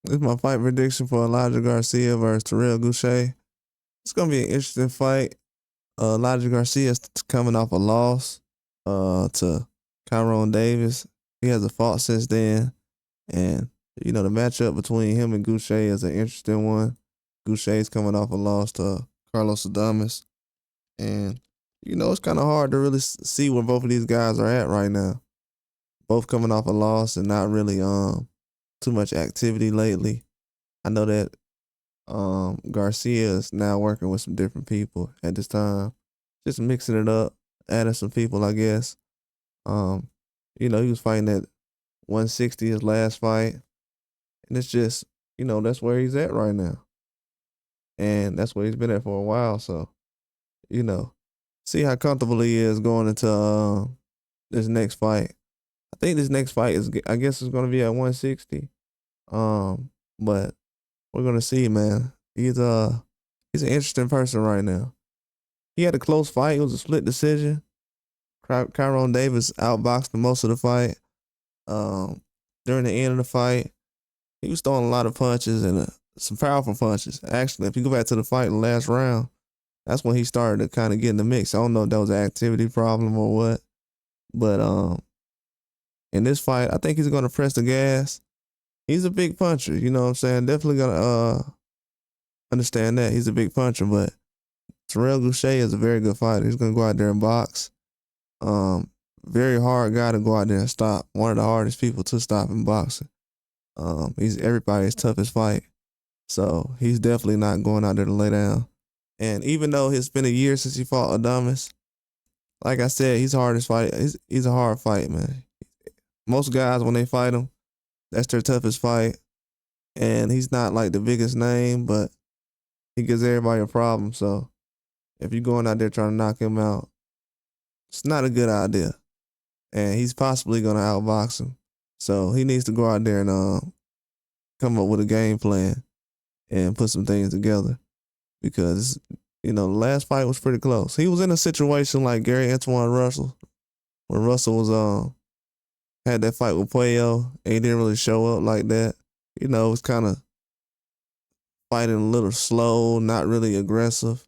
This is my fight prediction for Elijah Garcia versus Terrell Gausha. It's gonna be an interesting fight. Elijah Garcia is coming off a loss to Kyron Davis. He hasn't fought since then, and the matchup between him and Gausha is an interesting one. Gausha is coming off a loss to Carlos Adames, and it's kind of hard to really see where both of these guys are at right now. Both coming off a loss and not really too much activity lately. I know that Garcia is now working with some different people at this time, just mixing it up, adding some people, I guess. He was fighting at 160 his last fight, and it's just, that's where he's at right now, and that's where he's been at for a while. So, see how comfortable he is going into this next fight. I think this next fight I guess, it's going to be at 160. But we're gonna see, man. He's an interesting person right now. He had a close fight. It was a split decision. Kyron Davis outboxed him most of the fight. During the end of the fight, he was throwing a lot of punches and some powerful punches. Actually, if you go back to the fight in the last round, that's when he started to kind of get in the mix. I don't know if that was an activity problem or what, but in this fight, I think he's gonna press the gas. He's a big puncher, you know what I'm saying? Definitely gonna understand that. He's a big puncher, but Terrell Gausha is a very good fighter. He's gonna go out there and box. Very hard guy to go out there and stop. One of the hardest people to stop in boxing. He's everybody's toughest fight. So he's definitely not going out there to lay down. And even though it's been a year since he fought Adames, like I said, he's hardest fight. He's a hard fight, man. Most guys, when they fight him, that's their toughest fight. And he's not like the biggest name, but he gives everybody a problem. So if you're going out there trying to knock him out, it's not a good idea. And he's possibly going to outbox him. So he needs to go out there and come up with a game plan and put some things together. Because, the last fight was pretty close. He was in a situation like Gary Antoine Russell, when Russell was had that fight with Puello, and he didn't really show up like that. It was kind of fighting a little slow, not really aggressive.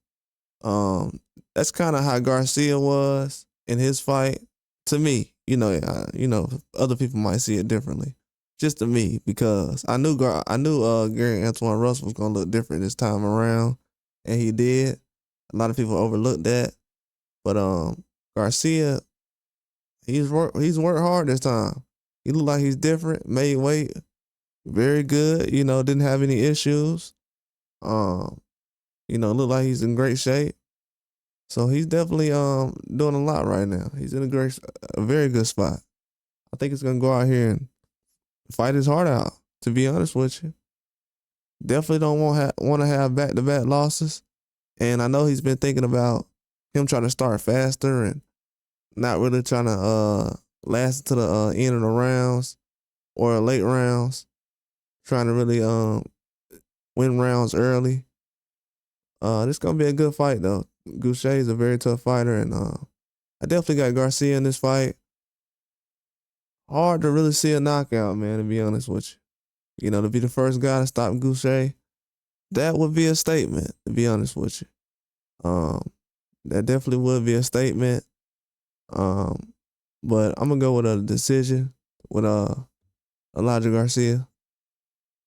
That's kind of how Garcia was in his fight. To me, other people might see it differently. Just to me, because I knew Gary Antoine Russell was gonna look different this time around, and he did. A lot of people overlooked that, but Garcia, he's worked hard this time. He looked like he's different, made weight, very good. Didn't have any issues. Looked like he's in great shape. So he's definitely doing a lot right now. He's in a very good spot. I think he's gonna go out here and fight his heart out. To be honest with you, definitely don't want to have back-to-back losses. And I know he's been thinking about him trying to start faster and not really trying to last to the end of the rounds or late rounds. Trying to really win rounds early. This gonna be a good fight though. Gausha is a very tough fighter, and I definitely got Garcia in this fight. Hard to really see a knockout, man, to be honest with you. To be the first guy to stop Gausha, that would be a statement, to be honest with you. That definitely would be a statement. But I'm gonna go with a decision with Elijah Garcia.